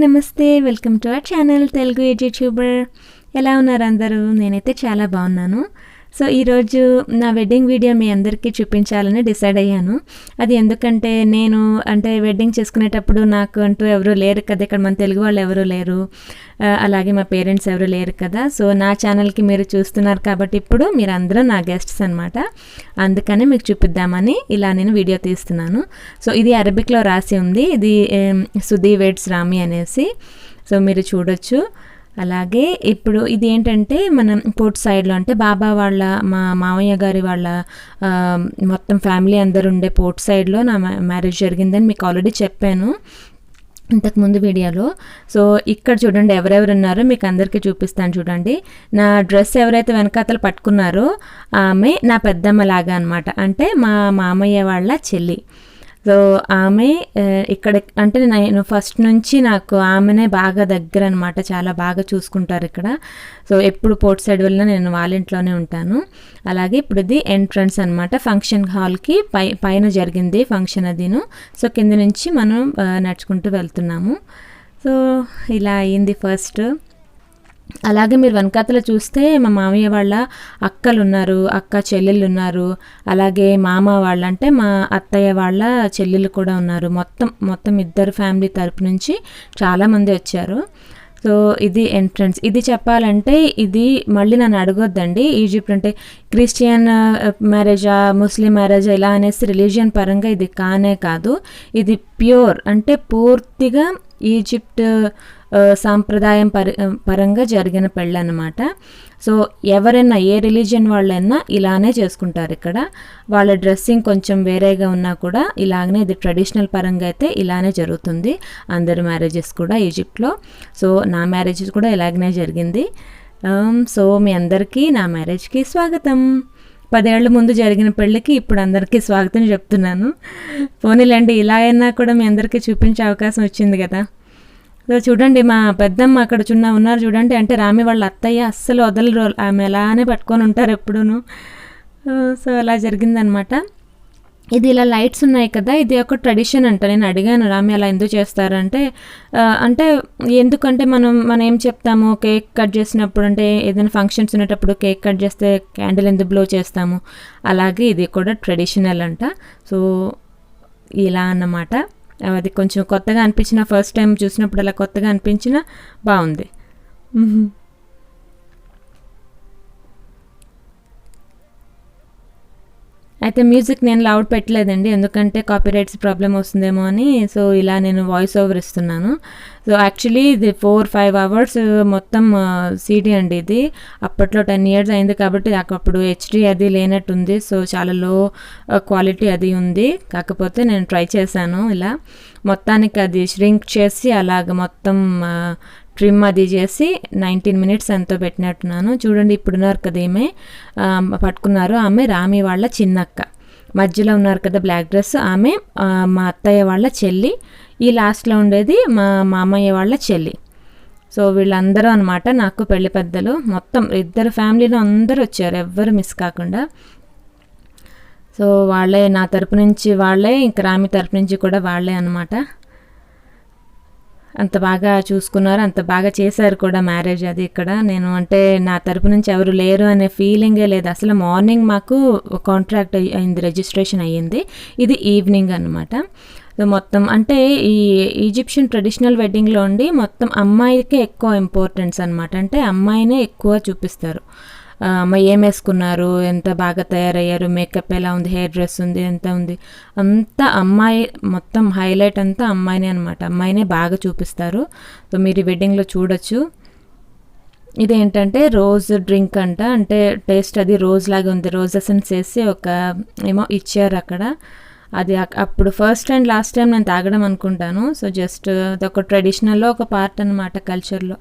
నమస్తే. Welcome to our channel Telugu YouTuber. ఎలా ఉన్నారు అందరూ? నేనైతే చాలా బాగున్నాను. సో ఈరోజు నా వెడ్డింగ్ వీడియో మీ అందరికీ చూపించాలని డిసైడ్ అయ్యాను. అది ఎందుకంటే నేను వెడ్డింగ్ చేసుకునేటప్పుడు నాకు అంటూ ఎవరు లేరు కదా, ఇక్కడ మన తెలుగు వాళ్ళు ఎవరు లేరు, అలాగే మా పేరెంట్స్ ఎవరు లేరు కదా. సో నా ఛానల్కి మీరు చూస్తున్నారు కాబట్టి ఇప్పుడు మీరు అందరూ నా గెస్ట్స్ అనమాట. అందుకని మీకు చూపిద్దామని ఇలా నేను వీడియో తీస్తున్నాను. సో ఇది అరబిక్లో రాసి ఉంది, ఇది సుధీ వెడ్స్ రామి అనేసి. సో మీరు చూడొచ్చు. అలాగే ఇప్పుడు ఇది ఏంటంటే మనం పోర్ట్ సైడ్లో అంటే బాబా వాళ్ళ మా మామయ్య గారి వాళ్ళ మొత్తం ఫ్యామిలీ అందరు ఉండే పోర్ట్ సైడ్లో నా మ్యారేజ్ జరిగిందని మీకు ఆల్రెడీ చెప్పాను ఇంతకుముందు వీడియోలో. సో ఇక్కడ చూడండి ఎవరెవరు ఉన్నారో మీకు అందరికీ చూపిస్తాను. చూడండి నా డ్రెస్ ఎవరైతే వెనకాతలు పట్టుకున్నారో ఆమె నా పెద్దమ్మ లాగా అనమాట, అంటే మా మామయ్య వాళ్ళ చెల్లి. సో ఆమె ఇక్కడ అంటే నేను ఫస్ట్ నుంచి నాకు ఆమెనే బాగా దగ్గర అనమాట, చాలా బాగా చూసుకుంటారు ఇక్కడ. సో ఎప్పుడు పోర్ట్ సైడ్ వెళ్ళినా నేను వాళ్ళ ఇంట్లోనే ఉంటాను. అలాగే ఇప్పుడు ఇది ఎంట్రన్స్ అనమాట, ఫంక్షన్ హాల్కి పైన జరిగింది ఫంక్షన్ అదిను. సో కింద నుంచి మనం నడుచుకుంటూ వెళ్తున్నాము. సో ఇలా అయింది ఫస్ట్. అలాగే మీరు వెనకాతలో చూస్తే మా మామయ్య వాళ్ళ అక్కలు ఉన్నారు, అక్క చెల్లెళ్ళు ఉన్నారు. అలాగే మామ వాళ్ళ అంటే మా అత్తయ్య వాళ్ళ చెల్లెళ్ళు కూడా ఉన్నారు. మొత్తం ఇద్దరు ఫ్యామిలీ తరపు నుంచి చాలామంది వచ్చారు. సో ఇది ఎంట్రన్స్. ఇది చెప్పాలంటే ఇది మళ్ళీ నన్ను అడగొద్దండి, ఈజిప్ట్ అంటే క్రిస్టియన్ మ్యారేజా ముస్లిం మ్యారేజా ఇలా అనేసి రిలీజియన్ పరంగా ఇది కానే కాదు. ఇది ప్యూర్ అంటే పూర్తిగా ఈజిప్ట్ సాంప్రదాయం పరంగా జరిగిన పెళ్ళి అన్నమాట. సో ఎవరైనా ఏ రిలీజియన్ వాళ్ళైనా ఇలానే చేసుకుంటారు ఇక్కడ. వాళ్ళ డ్రెస్సింగ్ కొంచెం వేరేగా ఉన్నా కూడా ఇలాగనే, ఇది ట్రెడిషనల్ పరంగా అయితే ఇలానే జరుగుతుంది అందరి మ్యారేజెస్ కూడా ఈజిప్ట్లో. సో నా మ్యారేజ్ కూడా ఇలాగనే జరిగింది. సో మీ అందరికీ నా మ్యారేజ్కి స్వాగతం. 10 ఏళ్ల ముందు జరిగిన పెళ్ళికి ఇప్పుడు అందరికీ స్వాగతం చెప్తున్నాను. పోనీలేండి, ఇలా అయినా కూడా మీ అందరికీ చూపించే అవకాశం వచ్చింది కదా. సో చూడండి మా పెద్దమ్మ అక్కడ ఉన్నారు చూడండి, అంటే రామి వాళ్ళ అత్తయ్య అస్సలు వదలరు, ఆమె అలానే పట్టుకొని ఉంటారు ఎప్పుడూను. సో అలా జరిగిందనమాట. ఇది ఇలా లైట్స్ ఉన్నాయి కదా, ఇది ఒక ట్రెడిషన్ అంట. నేను అడిగాను రామి అలా ఎందుకు చేస్తారంటే, అంటే ఎందుకంటే మనం ఏం చెప్తాము, కేక్ కట్ చేసినప్పుడు అంటే ఏదైనా ఫంక్షన్స్ ఉన్నప్పుడు కేక్ కట్ చేస్తే క్యాండిల్ ఎందుకు బ్లో చేస్తాము, అలాగే ఇది కూడా ట్రెడిషనల్ అంట. సో ఇలా అన్నమాట. అది కొంచెం కొత్తగా అనిపించిన, ఫస్ట్ టైం చూసినప్పుడు అలా కొత్తగా అనిపించిన బాగుంది. అయితే మ్యూజిక్ నేను లౌడ్ పెట్టలేదండి, ఎందుకంటే కాపీరైట్స్ ప్రాబ్లం వస్తుందేమో అని. సో ఇలా నేను వాయిస్ ఓవర్ ఇస్తున్నాను. సో యాక్చువల్లీ ఇది 4-5 అవర్స్ మొత్తం సీడీ అండి ఇది. అప్పట్లో 10 years అయింది కాబట్టి అప్పుడు హెచ్డీ అది లేనట్టుంది. సో చాలా లో క్వాలిటీ అది ఉంది. కాకపోతే నేను ట్రై చేశాను ఇలా మొత్తానికి అది ష్రింక్ చేసి అలాగ మొత్తం ట్రిమ్ అది చేసి 19 minutes ఎంతో పెట్టినట్టున్నాను. చూడండి ఇప్పుడున్నారు కదా ఈమె పట్టుకున్నారు, ఆమె రామి వాళ్ళ చిన్నక్క. మధ్యలో ఉన్నారు కదా బ్లాక్ డ్రెస్, ఆమె మా అత్తయ్య వాళ్ళ చెల్లి. ఈ లాస్ట్లో ఉండేది మా మామయ్య వాళ్ళ చెల్లి. సో వీళ్ళందరూ అనమాట నాకు పెళ్లి పెద్దలు. మొత్తం ఇద్దరు ఫ్యామిలీలో అందరూ వచ్చారు, ఎవ్వరు మిస్ కాకుండా. సో వాళ్ళే నా తరపు నుంచి వాళ్ళే, ఇంకా రామి తరపు నుంచి కూడా వాళ్ళే అనమాట. అంత బాగా చూసుకున్నారు, అంత బాగా చేశారు కూడా మ్యారేజ్ అది ఇక్కడ. నేను అంటే నా తరపు నుంచి ఎవరు లేరు అనే ఫీలింగే లేదు అసలు. మార్నింగ్ మాకు కాంట్రాక్ట్ అయింది, రిజిస్ట్రేషన్ అయ్యింది. ఇది ఈవినింగ్ అనమాట. సో మొత్తం అంటే ఈ ఈజిప్షియన్ ట్రెడిషనల్ వెడ్డింగ్లో ఉండి మొత్తం అమ్మాయికే ఎక్కువ ఇంపార్టెన్స్ అనమాట. అంటే అమ్మాయినే ఎక్కువ చూపిస్తారు. అమ్మాయి ఏం వేసుకున్నారు, ఎంత బాగా తయారయ్యారు, మేకప్ ఎలా ఉంది, హెయిర్ డ్రెస్ ఉంది, ఎంత ఉంది, అంతా అమ్మాయి, మొత్తం హైలైట్ అంతా అమ్మాయినే అనమాట. అమ్మాయినే బాగా చూపిస్తారు. సో మీరు ఈ వెడ్డింగ్లో చూడొచ్చు. ఇదేంటంటే రోజ్ డ్రింక్ అంట, అంటే టేస్ట్ అది రోజ్ లాగా ఉంది. రోజ్ ఎసెన్స్ వేసి ఒక ఏమో ఇచ్చారు అక్కడ. అది అప్పుడు ఫస్ట్ అండ్ లాస్ట్ టైం నేను తాగడం అనుకుంటాను. సో జస్ట్ అదొక ట్రెడిషనల్లో ఒక పార్ట్ అనమాట, కల్చర్లో.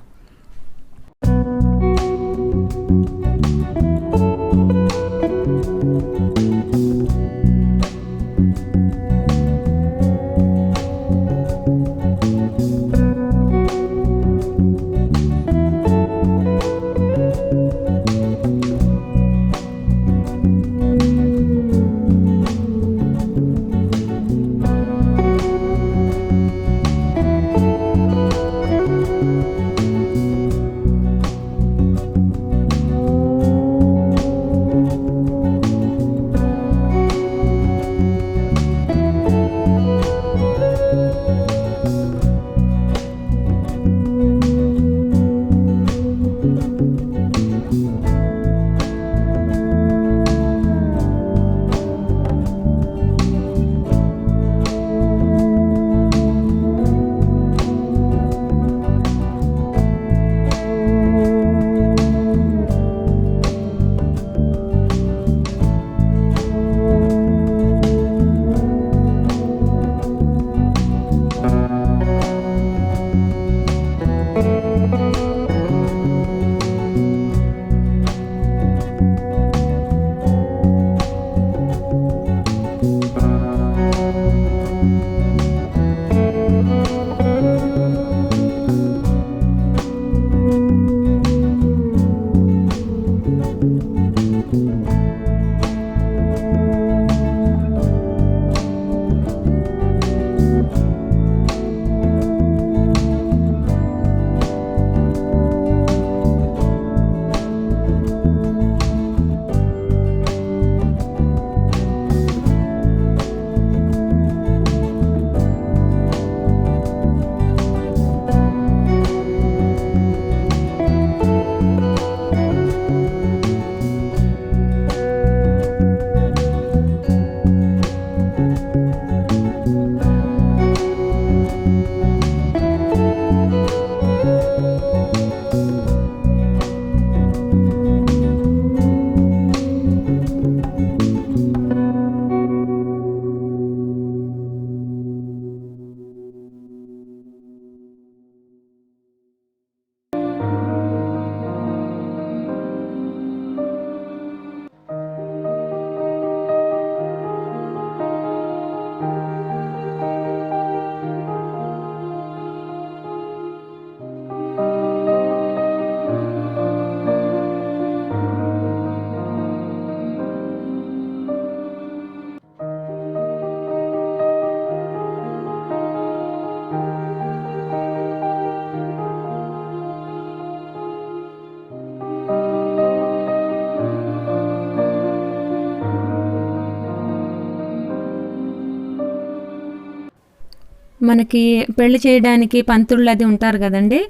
మనకి పెళ్లి చేయడానికి పంతుళ్ళు అది ఉంటారు కదండి,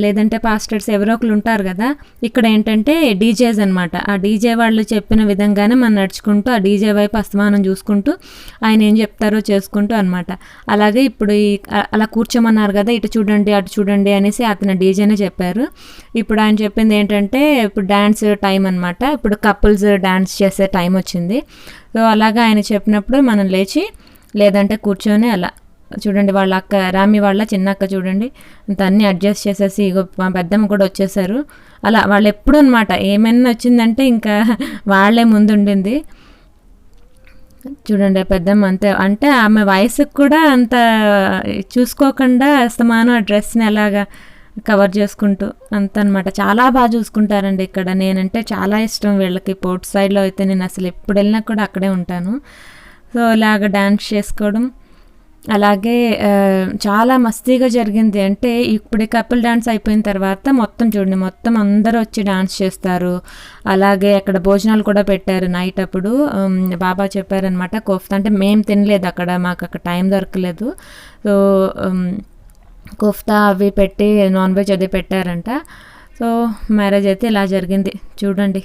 లేదంటే పాస్టర్స్ ఎవరో ఒకరు ఉంటారు కదా. ఇక్కడ ఏంటంటే డీజేస్ అనమాట. ఆ డీజే వాళ్ళు చెప్పిన విధంగానే మనం నడుచుకుంటూ ఆ డీజే వైపు అస్తమానం చూసుకుంటూ ఆయన ఏం చెప్తారో చేసుకుంటూ అనమాట. అలాగే ఇప్పుడు అలా కూర్చోమన్నారు కదా, ఇటు చూడండి అటు చూడండి అనేసి అతను డీజేనే చెప్పారు. ఇప్పుడు ఆయన చెప్పింది ఏంటంటే ఇప్పుడు డ్యాన్స్ టైం అనమాట. ఇప్పుడు కపుల్స్ డ్యాన్స్ చేసే టైం వచ్చింది. సో అలాగా ఆయన చెప్పినప్పుడు మనం లేచి లేదంటే కూర్చొని అలా చూడండి, వాళ్ళ అక్క రామి వాళ్ళ చిన్న అక్క చూడండి అంత అన్నీ అడ్జస్ట్ చేసేసి ఇగో మా పెద్దమ్మ కూడా వచ్చేసారు. అలా వాళ్ళు ఎప్పుడు అనమాట ఏమైనా వచ్చిందంటే ఇంకా వాళ్ళే ముందుండింది. చూడండి ఆ పెద్దమ్మ అంతే, అంటే ఆమె వయసుకు కూడా అంత చూసుకోకుండా అస్తమానం ఆ డ్రెస్ని అలాగా కవర్ చేసుకుంటూ అంత అనమాట. చాలా బాగా చూసుకుంటారండి ఇక్కడ. నేనంటే చాలా ఇష్టం వీళ్ళకి. పోర్ట్ సైడ్లో అయితే నేను అసలు ఎప్పుడు వెళ్ళినా కూడా అక్కడే ఉంటాను. సో ఇలాగ డ్యాన్స్ చేసుకోవడం అలాగే చాలా మస్తీగా జరిగింది. అంటే ఇప్పుడు కపుల్ డాన్స్ అయిపోయిన తర్వాత మొత్తం చూడండి, మొత్తం అందరూ వచ్చి డాన్స్ చేస్తారు. అలాగే అక్కడ భోజనాలు కూడా పెట్టారు నైట్ అప్పుడు. బాబా చెప్పారనమాట కోఫ్తా, అంటే మేము తినలేదు అక్కడ, మాకు అక్కడ టైం దొరకలేదు. సో కోఫ్తా అవి పెట్టి నాన్ వెజ్ అది పెట్టారంట. సో మ్యారేజ్ అయితే ఇలా జరిగింది చూడండి.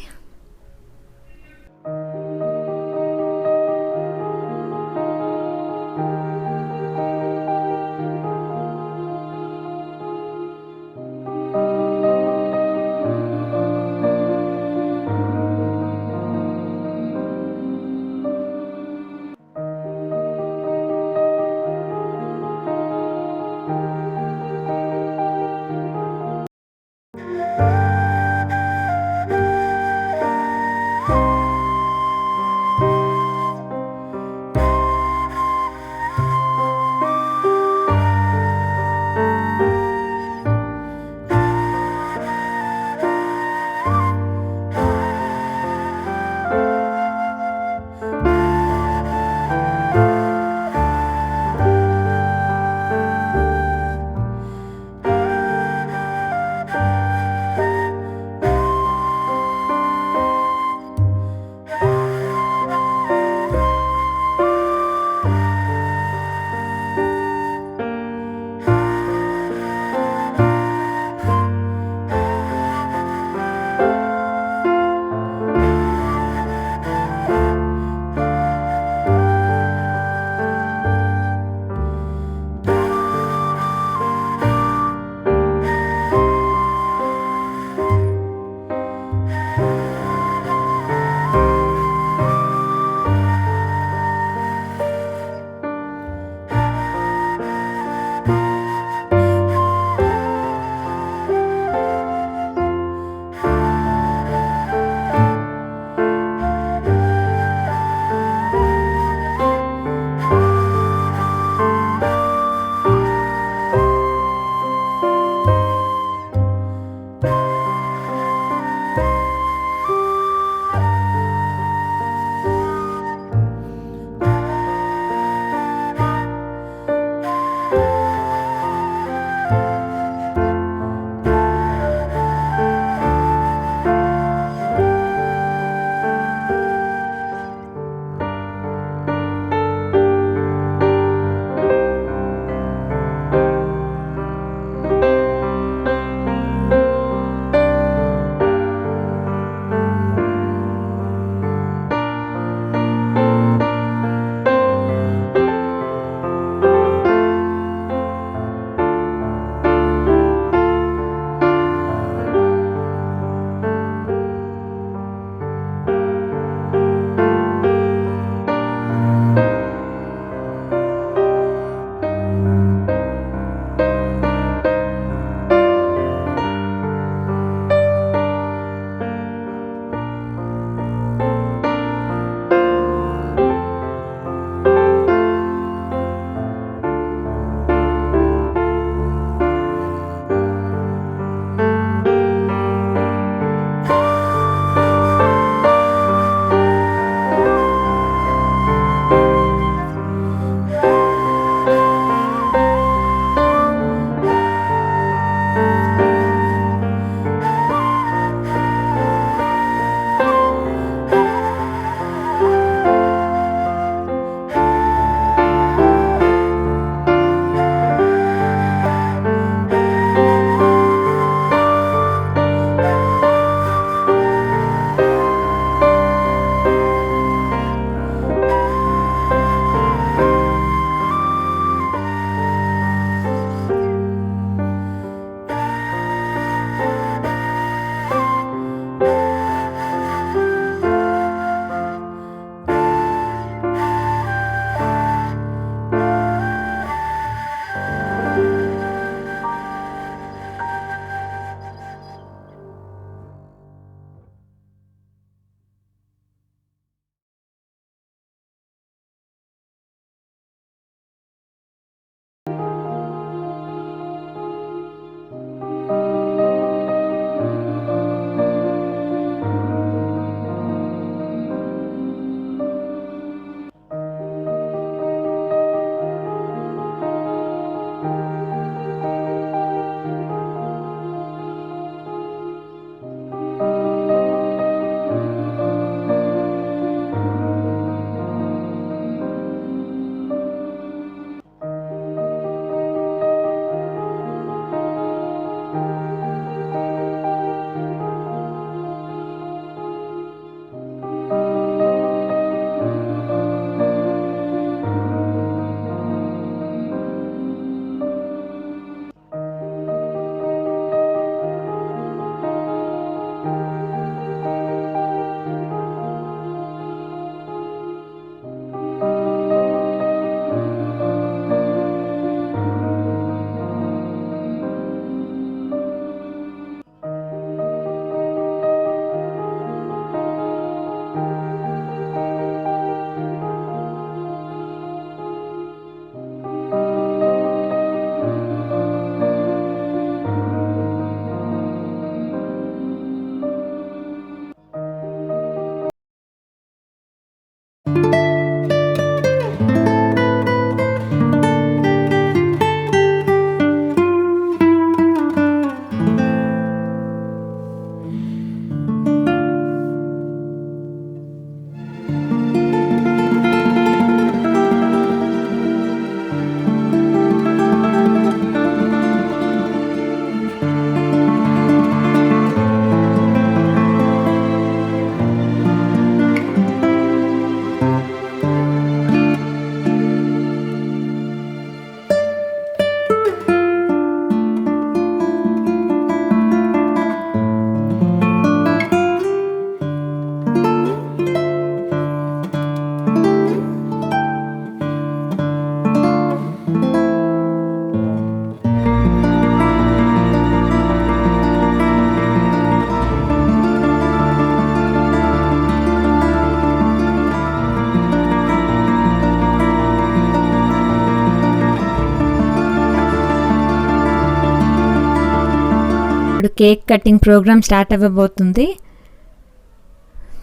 కేక్ కటింగ్ ప్రోగ్రామ్ స్టార్ట్ అవ్వబోతుంది.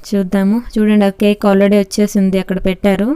చూద్దాము. చూడండి, ఆ కేక్ ఆల్రెడీ వచ్చేసింది, అక్కడ పెట్టారు.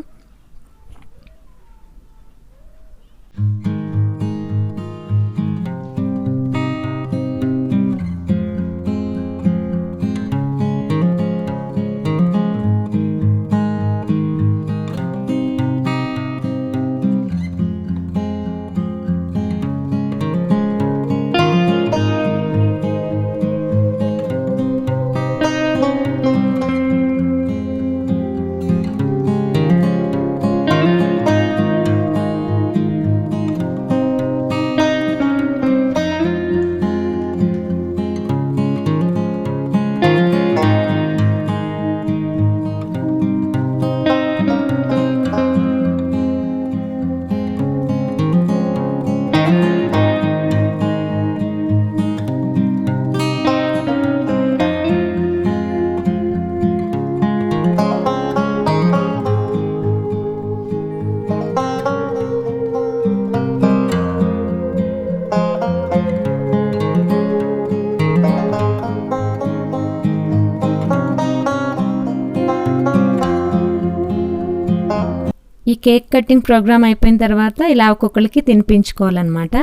ఈ కేక్ కటింగ్ ప్రోగ్రామ్ అయిపోయిన తర్వాత ఇలా ఒక్కొక్కరికి తినిపించుకోవాలన్నమాట.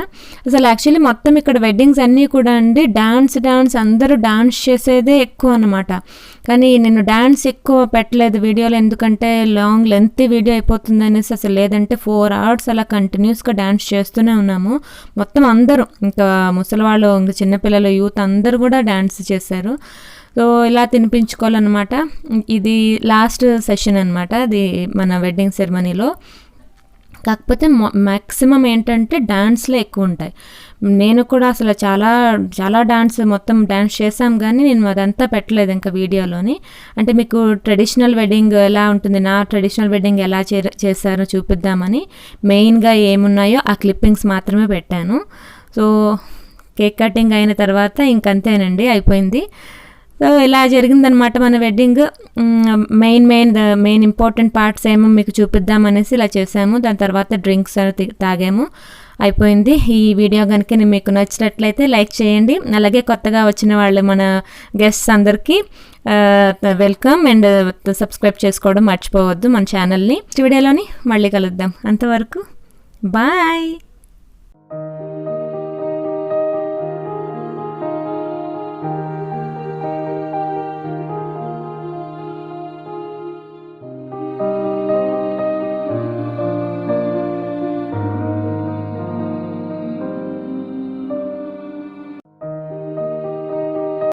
అసలు యాక్చువల్లీ మొత్తం ఇక్కడ వెడ్డింగ్స్ అన్నీ కూడా అండి డాన్స్ అందరూ డాన్స్ చేసేదే ఎక్కువ అన్నమాట. కానీ నేను డాన్స్ ఎక్కువ పెట్టలేదు వీడియోలో, ఎందుకంటే లెంత్ వీడియో అయిపోతుంది అనేసి. అసలు లేదంటే 4 hours అలా కంటిన్యూస్గా డాన్స్ చేస్తూనే ఉన్నాము. మొత్తం అందరూ, ఇంకా ముసలివాళ్ళు, ఇంకా చిన్నపిల్లలు, యూత్ అందరూ కూడా డాన్స్ చేశారు. సో ఇలా తినిపించుకోవాలన్నమాట. ఇది లాస్ట్ సెషన్ అనమాట, అది మన వెడ్డింగ్ సెరమనీలో. కాకపోతే మ్యాక్సిమం ఏంటంటే డాన్స్లో ఎక్కువ ఉంటాయి. నేను కూడా అసలు చాలా మొత్తం డాన్స్ చేసాం, కానీ నేను అదంతా పెట్టలేదు ఇంకా వీడియోలోని. అంటే మీకు ట్రెడిషనల్ వెడ్డింగ్ ఎలా ఉంటుంది, నా ట్రెడిషనల్ వెడ్డింగ్ ఎలా చేశారో చూపిద్దామని మెయిన్గా ఏమున్నాయో ఆ క్లిప్పింగ్స్ మాత్రమే పెట్టాను. సో కేక్ కటింగ్ అయిన తర్వాత ఇంకంతేనండి, అయిపోయింది. సో ఇలా జరిగిందనమాట మన వెడ్డింగ్. మెయిన్ ఇంపార్టెంట్ పార్ట్స్ ఏమో మీకు చూపిద్దామనేసి ఇలా చేసాము. దాని తర్వాత డ్రింక్స్ తాగాము, అయిపోయింది. ఈ వీడియో కనుక మీకు నచ్చినట్లయితే లైక్ చేయండి. అలాగే కొత్తగా వచ్చిన వాళ్ళు, మన గెస్ట్స్ అందరికీ వెల్కమ్, అండ్ సబ్స్క్రైబ్ చేసుకోవడం మర్చిపోవద్దు మన ఛానల్ని. నెక్స్ట్ వీడియోలోని మళ్ళీ కలుద్దాం. అంతవరకు బాయ్.